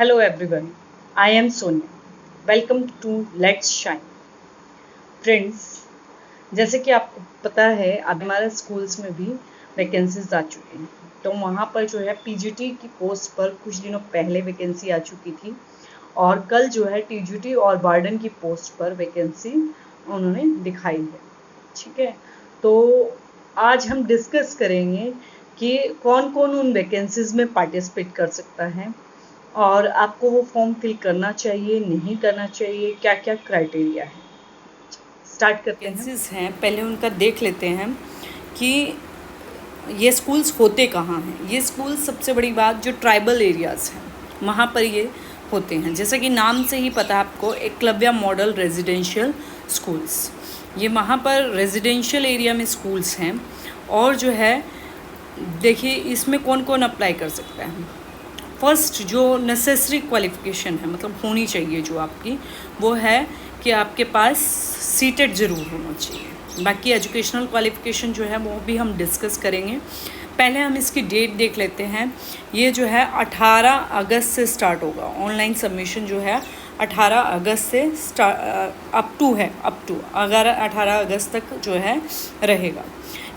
Hello everyone, I am Sonia. Welcome to Let's Shine. Friends, जैसे कि आपको पता है अब हमारे स्कूल्स में भी वैकेंसीज आ चुकी हैं। तो वहाँ पर जो है पीजीटी की पोस्ट पर कुछ दिनों पहले वैकेंसी आ चुकी थी और कल जो है टीजीटी और वार्डन की पोस्ट पर वैकेंसी उन्होंने दिखाई है। ठीक है, तो आज हम डिस्कस करेंगे कि कौन कौन उन वैकेंसीज में पार्टिसिपेट कर सकता है और आपको वो फॉर्म फिल करना चाहिए, नहीं करना चाहिए, क्या क्या क्राइटेरिया है। स्टार्ट करते हैं। वैकेंसीज हैं, पहले उनका देख लेते हैं कि ये स्कूल्स होते कहाँ हैं। ये स्कूल्स सबसे बड़ी बात जो ट्राइबल एरियाज़ हैं वहाँ पर ये होते हैं। जैसा कि नाम से ही पता है आपको, एकलव्य मॉडल रेजिडेंशियल स्कूल्स, ये वहाँ पर रेजिडेंशियल एरिया में स्कूल्स हैं। और जो है देखिए इसमें कौन कौन अप्लाई कर सकता है। फर्स्ट जो नेसेसरी क्वालिफ़िकेशन है, मतलब होनी चाहिए जो आपकी, वो है कि आपके पास सीटेड ज़रूर होना चाहिए। बाकी एजुकेशनल क्वालिफ़िकेशन जो है वो भी हम डिस्कस करेंगे। पहले हम इसकी डेट देख लेते हैं। ये जो है 18 अगस्त से स्टार्ट होगा। ऑनलाइन सबमिशन जो है 18 अगस्त से अप टू अगर 18 अगस्त तक जो है रहेगा।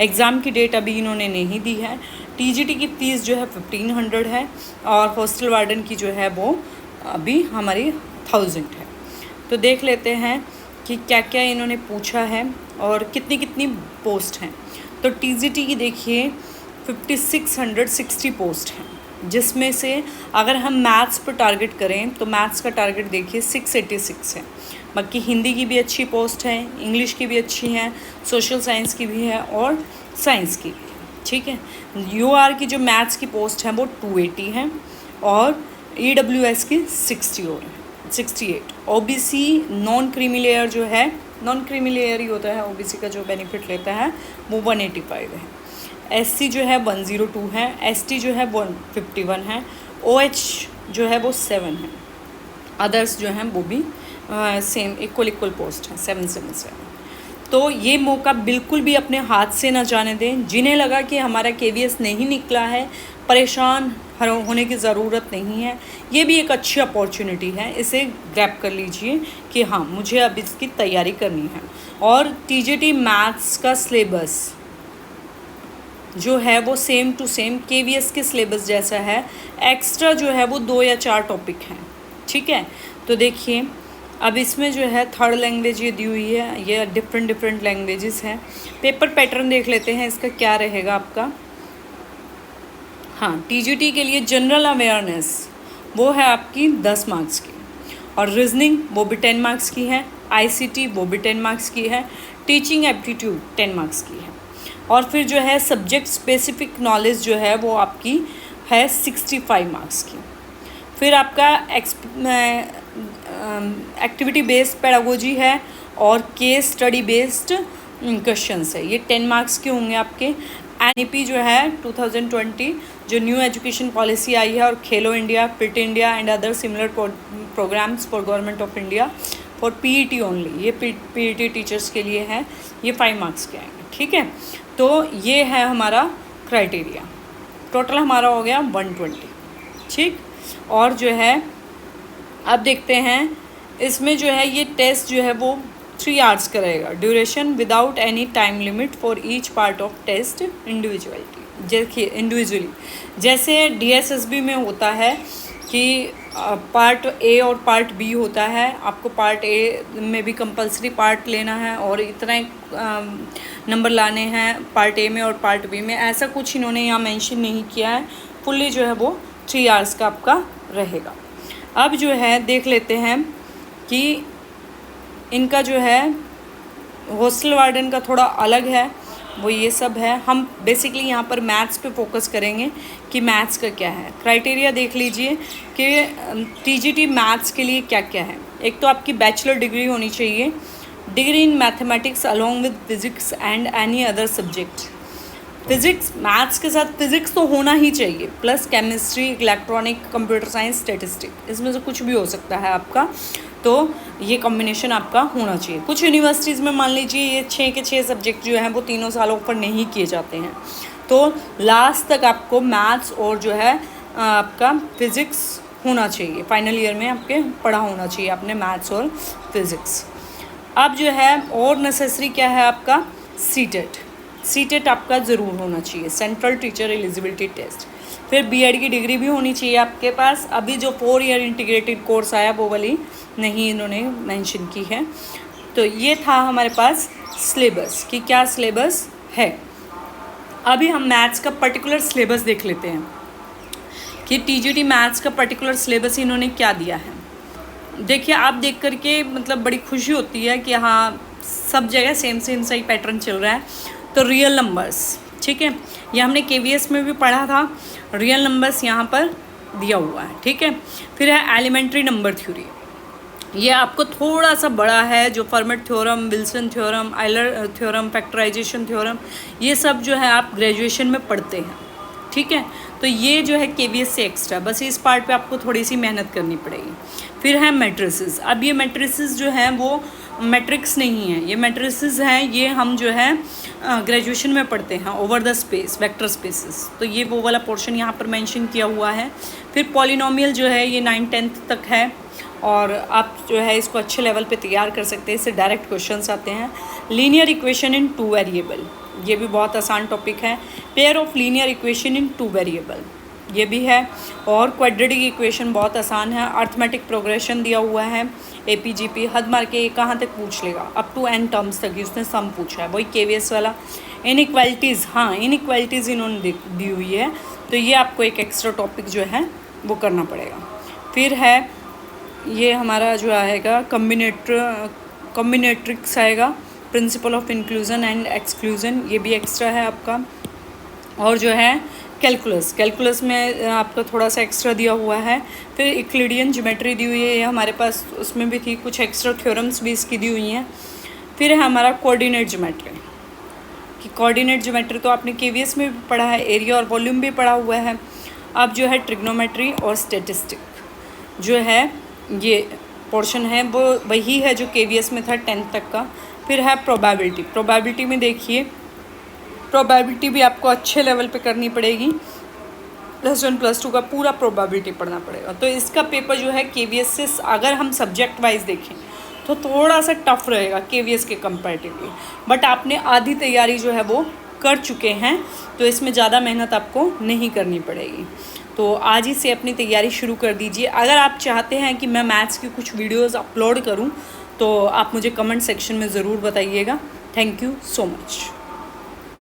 एग्ज़ाम की डेट अभी इन्होंने नहीं दी है। टीजीटी की फ़ीस जो है 1500 है और हॉस्टल वार्डन की जो है वो अभी हमारी 1000 है। तो देख लेते हैं कि क्या क्या इन्होंने पूछा है और कितनी कितनी पोस्ट हैं। तो टीजीटी की देखिए 5660 पोस्ट हैं, जिसमें से अगर हम मैथ्स पर टारगेट करें तो मैथ्स का टारगेट देखिए 686 है। बाकी हिंदी की भी अच्छी पोस्ट है, इंग्लिश की भी अच्छी है, सोशल साइंस की भी है और साइंस की भी है। ठीक है, यूआर की जो मैथ्स की पोस्ट है वो 280 है और ईडब्ल्यूएस की 60 और है 68। ओबीसी नॉन क्रीमी लेयर जो है, नॉन क्रीमी लेयर ही होता है ओबीसी का, जो बेनिफिट लेता है वो 185 है। एससी जो है 102 है, एसटी जो है 151 है, ओएच जो है वो 7 है, अदर्स जो हैं वो भी सेम इक्वल पोस्ट है 777। तो ये मौका बिल्कुल भी अपने हाथ से ना जाने दें। जिन्हें लगा कि हमारा केवीएस नहीं निकला है, परेशान होने की ज़रूरत नहीं है। ये भी एक अच्छी अपॉर्चुनिटी है, इसे ग्रैब कर लीजिए कि हाँ मुझे अब इसकी तैयारी करनी है। और टीजीटी मैथ्स का सिलेबस जो है वो सेम टू सेम केवीएस के सिलेबस जैसा है। एक्स्ट्रा जो है वो 2 या 4 टॉपिक हैं। ठीक है, तो देखिए अब इसमें जो है थर्ड लैंग्वेज ये दी हुई है, ये डिफरेंट लैंग्वेजेस हैं। पेपर पैटर्न देख लेते हैं इसका क्या रहेगा आपका। हाँ, टीजीटी के लिए जनरल अवेयरनेस वो है आपकी 10 मार्क्स की, और रीजनिंग वो भी 10 मार्क्स की है, आईसीटी वो भी 10 मार्क्स की है, टीचिंग एप्टीट्यूड 10 मार्क्स की है। और फिर जो है सब्जेक्ट स्पेसिफिक नॉलेज जो है वो आपकी है 65 मार्क्स की। फिर आपका एक्टिविटी बेस्ड पेडागोजी है और केस स्टडी बेस्ड क्वेश्चंस है, ये 10 मार्क्स के होंगे आपके। एनईपी जो है 2020 जो न्यू एजुकेशन पॉलिसी आई है, और Khelo India, fit India and other similar programs for government of India for PET only, ये पीईटी टीचर्स के लिए है, ये 5 मार्क्स के आएंगे। ठीक है, तो ये है हमारा क्राइटेरिया। टोटल हमारा हो गया 120। ठीक, और जो है अब देखते हैं इसमें जो है ये टेस्ट जो है वो 3 आवर्स का रहेगा। Duration without any time limit for each part of test individuality. देखिए इंडिविजुअली जैसे डीएसएसबी में होता है कि पार्ट ए और पार्ट बी होता है। आपको पार्ट ए में भी कंपलसरी पार्ट लेना है और इतना नंबर लाने हैं पार्ट ए में और पार्ट बी में, ऐसा कुछ इन्होंने यहाँ मेंशन नहीं किया है। फुल्ली जो है वो 3 आवर्स का आपका रहेगा। अब जो है देख लेते हैं कि इनका जो है हॉस्टल वार्डन का थोड़ा अलग है, वो ये सब है। हम बेसिकली यहाँ पर मैथ्स पे फोकस करेंगे कि मैथ्स का क्या है। क्राइटेरिया देख लीजिए कि टीजीटी मैथ्स के लिए क्या क्या है। एक तो आपकी बैचलर डिग्री होनी चाहिए, degree in mathematics along with physics and any other subject. Physics maths के साथ फिज़िक्स तो होना ही चाहिए, plus chemistry, electronic, computer science, statistic, इसमें से कुछ भी हो सकता है आपका। तो ये कॉम्बिनेशन आपका होना चाहिए। कुछ यूनिवर्सिटीज़ में मान लीजिए ये 6 के 6 सब्जेक्ट जो हैं वो तीनों सालों पर नहीं किए जाते हैं, तो लास्ट तक आपको मैथ्स और जो है आपका फिज़िक्स होना चाहिए, फाइनल ईयर में आपके पढ़ा होना चाहिए आपने मैथ्स और फिज़िक्स। अब जो है और नेसेसरी क्या है आपका, सीटेट। सीटेट आपका ज़रूर होना चाहिए, सेंट्रल टीचर एलिजिबिलिटी टेस्ट। फिर बीएड की डिग्री भी होनी चाहिए आपके पास। अभी जो 4 ईयर इंटीग्रेटेड कोर्स आया वो वाली नहीं इन्होंने मेंशन की है। तो ये था हमारे पास सिलेबस कि क्या सिलेबस है। अभी हम मैथ्स का पर्टिकुलर सिलेबस देख लेते हैं कि टीजीटी मैथ्स का पर्टिकुलर सिलेबस इन्होंने क्या दिया है। देखिए आप देख करके मतलब बड़ी खुशी होती है कि हाँ सब जगह सेम सा ही पैटर्न चल रहा है। तो रियल नंबर्स, ठीक है, ये हमने केवीएस में भी पढ़ा था, रियल नंबर्स यहाँ पर दिया हुआ है, ठीक है। फिर है एलिमेंट्री नंबर थ्योरी, ये आपको थोड़ा सा बड़ा है, जो Fermat theorem, Wilson theorem, Euler theorem, factorisation theorem, ये सब जो है आप ग्रेजुएशन में पढ़ते हैं, ठीक है। तो ये जो है केवीएस से एक्स्ट्रा, बस इस पार्ट पे आपको थोड़ी सी मेहनत करनी पड़ेगी। फिर है मैट्रिसेस। अब ये मैट्रिसेस जो हैं वो मैट्रिक्स नहीं है, ये मैट्रिसेस हैं, ये हम जो है ग्रेजुएशन में पढ़ते हैं, over the space, vector spaces. तो ये वो वाला पोर्शन यहाँ पर मेंशन किया हुआ है। फिर पॉलिनोमियल जो है ये 9th-10th तक है, और आप जो है इसको अच्छे लेवल पे तैयार कर सकते हैं, इससे डायरेक्ट क्वेश्चंस आते हैं। लीनियर इक्वेशन इन 2 वेरिएबल, ये भी बहुत आसान टॉपिक है। Pair of linear equation in 2 variable, ये भी है। और क्वाड्रेटिक इक्वेशन बहुत आसान है। अर्थमेटिक प्रोग्रेशन दिया हुआ है, एपीजीपी, हद मार के कहाँ तक पूछ लेगा, अप टू n टर्म्स तक उसने सम पूछा है, वही केवीएस वाला। इनइक्वालिटीज़, हाँ इनइक्वालिटीज़ इन्होंने दी हुई है, तो ये आपको एक एक्स्ट्रा टॉपिक जो है वो करना पड़ेगा। फिर है ये हमारा जो आएगा कॉम्बिनेट्रिक्स आएगा, principle of inclusion and exclusion, ये भी एक्स्ट्रा है आपका। और जो है कैलकुलस में आपका थोड़ा सा एक्स्ट्रा दिया हुआ है। फिर यूक्लिडियन ज्योमेट्री दी हुई है, ये हमारे पास उसमें भी थी, कुछ एक्स्ट्रा थ्योरम्स भी इसकी दी हुई हैं। फिर है हमारा कोऑर्डिनेट ज्योमेट्री, कि कोऑर्डिनेट ज्योमेट्री तो आपने केवीएस में भी पढ़ा है, एरिया और वॉल्यूम भी पढ़ा हुआ है। अब जो है ट्रिग्नोमेट्री और स्टैटिस्टिक जो है ये पोर्शन है वो वही है जो केवीएस में था 10th तक का। फिर है प्रोबेबिलिटी में देखिए, प्रोबेबिलिटी भी आपको अच्छे लेवल पे करनी पड़ेगी, +1 +2 का पूरा प्रोबेबिलिटी पढ़ना पड़ेगा। तो इसका पेपर जो है केवीएस से अगर हम सब्जेक्ट वाइज देखें तो थोड़ा सा टफ रहेगा केवीएस के कंपैरेटिवली, बट आपने आधी तैयारी जो है वो कर चुके हैं, तो इसमें ज़्यादा मेहनत आपको नहीं करनी पड़ेगी। तो आज ही से अपनी तैयारी शुरू कर दीजिए। अगर आप चाहते हैं कि मैं मैथ्स की कुछ वीडियोस अपलोड करूं तो आप मुझे कमेंट सेक्शन में ज़रूर बताइएगा। Thank you so much.